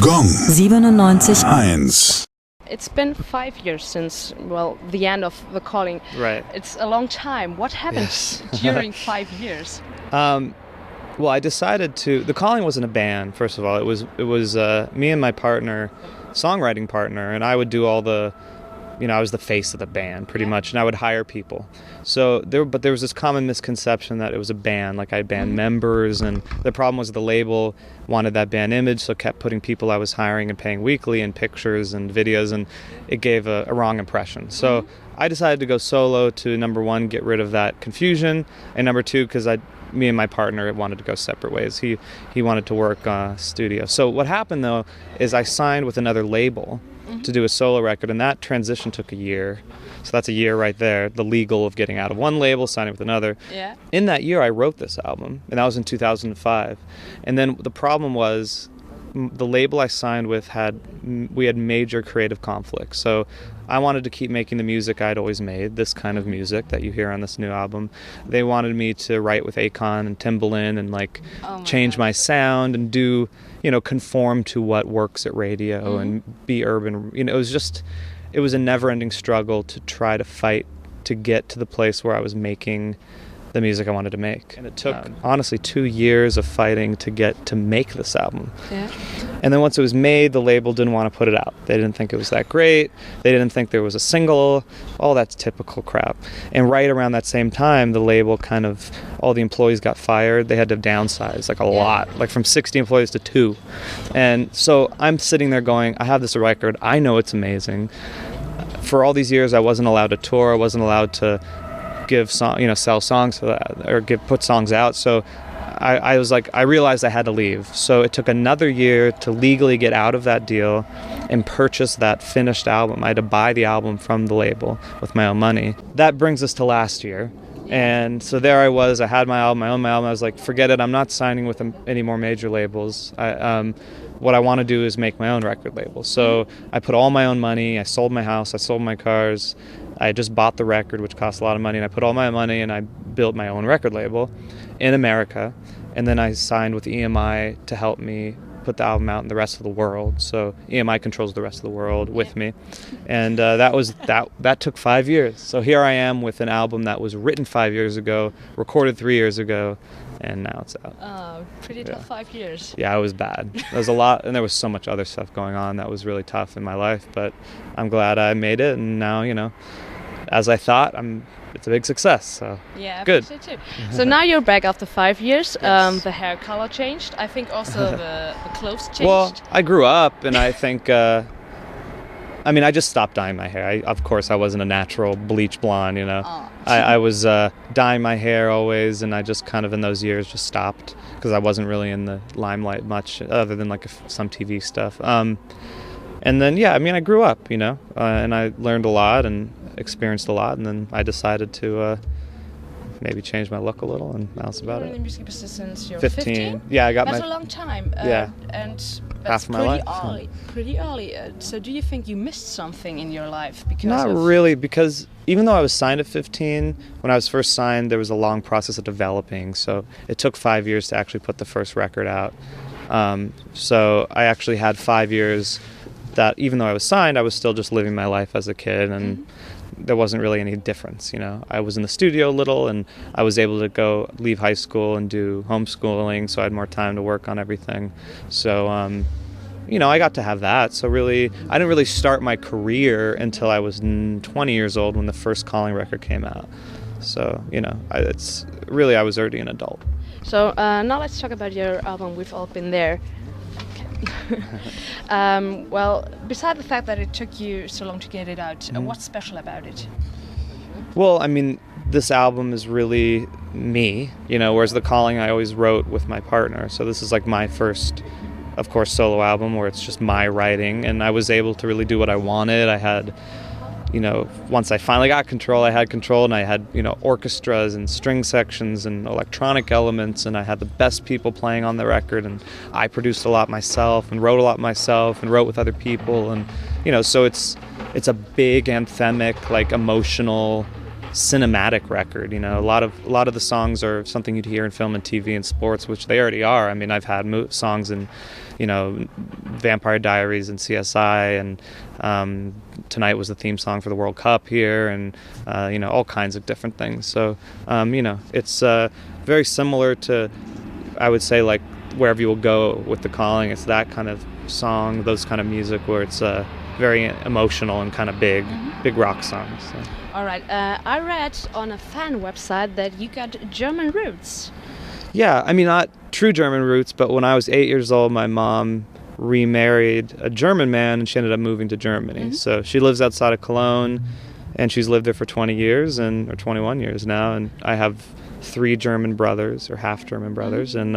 Gong 97.1. It's been 5 years since, well, the end of the calling. Right. It's a long time. What happened during 5 years? Well, I decided to. The calling wasn't a band. First of all, it was me and my partner, songwriting partner, and I would do all the. I was the face of the band pretty much, and I would hire people. So there was this common misconception that it was a band, like I had band members, and the problem was the label wanted that band image, so kept putting people I was hiring and paying weekly in pictures and videos, and it gave a wrong impression. So I decided to go solo to, number one, get rid of that confusion, and number two, because me and my partner wanted to go separate ways. He wanted to work studio. So what happened though is I signed with another label to do a solo record, and that transition took a year. So that's a year right there, the legal of getting out of one label, signing with another. Yeah. In that year, I wrote this album, and that was in 2005. And then the problem was the label I signed with we had major creative conflicts. So I wanted to keep making the music I'd always made, this kind of music that you hear on this new album. They wanted me to write with Akon and Timbaland and change my sound and do, conform to what works at radio and be urban. It was a never-ending struggle to try to fight to get to the place where I was making the music I wanted to make. And it took, honestly, 2 years of fighting to make this album. Yeah. And then once it was made, the label didn't want to put it out. They didn't think it was that great. They didn't think there was a single. All that typical crap. And right around that same time, the label all the employees got fired. They had to downsize, a lot, from 60 employees to 2. And so I'm sitting there going, I have this record. I know it's amazing. For all these years, I wasn't allowed to tour. I wasn't allowed to sell songs for that, or put songs out. So I was I realized I had to leave. So it took another year to legally get out of that deal and purchase that finished album. I had to buy the album from the label with my own money. That brings us to last year. And so there I was, I had my album, I owned my album. I was like, forget it, I'm not signing with any more major labels. What I want to do is make my own record label. So I put all my own money, I sold my house, I sold my cars, I just bought the record, which cost a lot of money, and I put all my money and I built my own record label in America. And then I signed with EMI to help me put the album out in the rest of the world. So EMI controls the rest of the world with me. And that took 5 years. So here I am with an album that was written 5 years ago, recorded 3 years ago, and now it's out. Oh, pretty tough 5 years. Yeah, it was bad. There was a lot, and there was so much other stuff going on that was really tough in my life, but I'm glad I made it, and now, as I thought, it's a big success, so good. I think so too. So now you're back after 5 years. Yes. The hair color changed. I think also the clothes changed. Well, I grew up, and I think, I just stopped dyeing my hair. Of course, I wasn't a natural bleach blonde, I was dyeing my hair always, and I just kind of in those years just stopped because I wasn't really in the limelight much other than some TV stuff. And then, I grew up, and I learned a lot and experienced a lot, and then I decided to maybe change my look a little, and that's about it. You've been in the music business since you're 15. Yeah, I got That's a long time. And half my life. Pretty early. So do you think you missed something in your life? Not really, because even though I was signed at 15, when I was first signed, there was a long process of developing. So it took 5 years to actually put the first record out. So I actually had 5 years that even though I was signed, I was still just living my life as a kid, and there wasn't really any difference, I was in the studio a little, and I was able to leave high school and do homeschooling, so I had more time to work on everything. So, I got to have that. So really, I didn't really start my career until I was 20 years old when the first Calling record came out. So, I was already an adult. So now let's talk about your album, We've All Been There. Well, beside the fact that it took you so long to get it out, what's special about it? Well, this album is really me, whereas The Calling I always wrote with my partner. So this is my first, of course, solo album where it's just my writing, and I was able to really do what I wanted. I had, once I finally got control, I had control, and I had, orchestras and string sections and electronic elements, and I had the best people playing on the record, and I produced a lot myself and wrote a lot myself and wrote with other people, and, so it's a big anthemic, emotional cinematic record. You know, a lot of the songs are something you'd hear in film and TV and sports, which they already are. I mean, I've had songs in, you know, Vampire Diaries and CSI, and tonight was the theme song for the World Cup here, and you know, all kinds of different things. So you know, it's very similar to, I would say, like Wherever You Will Go with The Calling. It's that kind of song, those kind of music where it's very emotional and kind of big rock songs. So. All right. I read on a fan website that you got German roots. Yeah, I mean, not true German roots, but when I was 8 years old, my mom remarried a German man, and she ended up moving to Germany. So she lives outside of Cologne, and she's lived there for 20 years, or 21 years now, and I have 3 German brothers, or half German brothers, and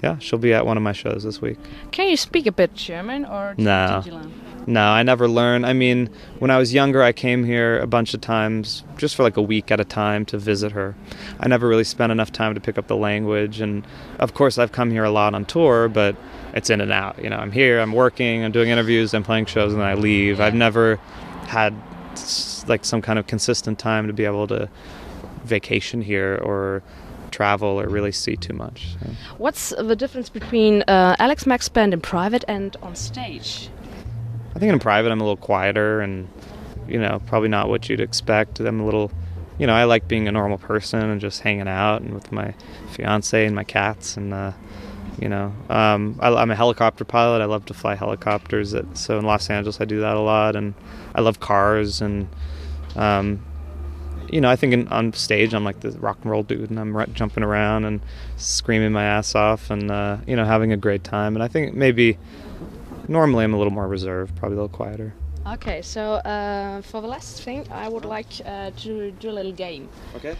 yeah, she'll be at one of my shows this week. Can you speak a bit German, or did you learn? No, I never learned. I mean, when I was younger, I came here a bunch of times just for like a week at a time to visit her. I never really spent enough time to pick up the language, and of course I've come here a lot on tour, but it's in and out. You know, I'm here, I'm working, I'm doing interviews, I'm playing shows, and then I leave. I've never had like some kind of consistent time to be able to vacation here or travel or really see too much. So. What's the difference between Alex Mack's band in private and on stage? I think in private I'm a little quieter and, you know, probably not what you'd expect. I'm a little, you know, I like being a normal person and just hanging out and with my fiance and my cats, and you know, I'm a helicopter pilot. I love to fly helicopters. So in Los Angeles I do that a lot, and I love cars, and you know, I think on stage I'm like the rock and roll dude, and I'm jumping around and screaming my ass off, and you know, having a great time. And I think maybe normally I'm a little more reserved, probably a little quieter. Okay, so for the last thing, I would like to do a little game. Okay.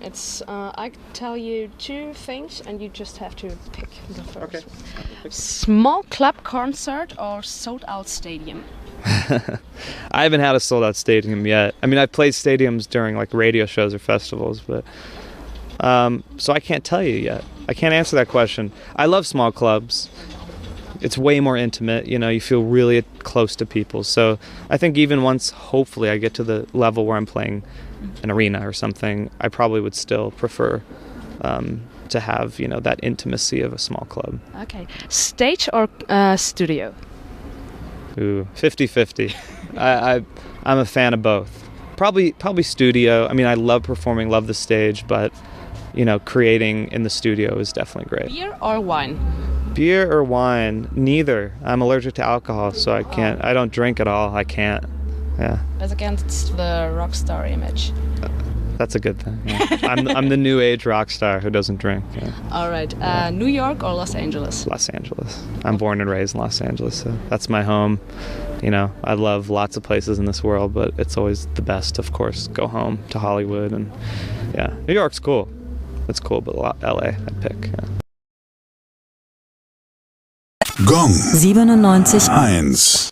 It's I tell you 2 things, and you just have to pick the first. Okay. Small club concert or sold out stadium? I haven't had a sold out stadium yet. I mean, I've played stadiums during like radio shows or festivals, but so I can't tell you yet. I can't answer that question. I love small clubs. It's way more intimate, you know, you feel really close to people. So I think even once, hopefully, I get to the level where I'm playing an arena or something, I probably would still prefer to have, you know, that intimacy of a small club. Okay. Stage or studio? Ooh, 50-50. I'm a fan of both. Probably studio. I mean, I love performing, love the stage, but, you know, creating in the studio is definitely great. Beer or wine? Beer or wine? Neither. I'm allergic to alcohol, so I can't. I don't drink at all. I can't. Yeah. That's against the rock star image. That's a good thing. Yeah. I'm the new age rock star who doesn't drink. Yeah. All right. New York or Los Angeles? Los Angeles. I'm born and raised in Los Angeles, so that's my home. You know, I love lots of places in this world, but it's always the best, of course, go home to Hollywood. And yeah, New York's cool. It's cool, but LA I'd pick. Yeah. Gong 97.1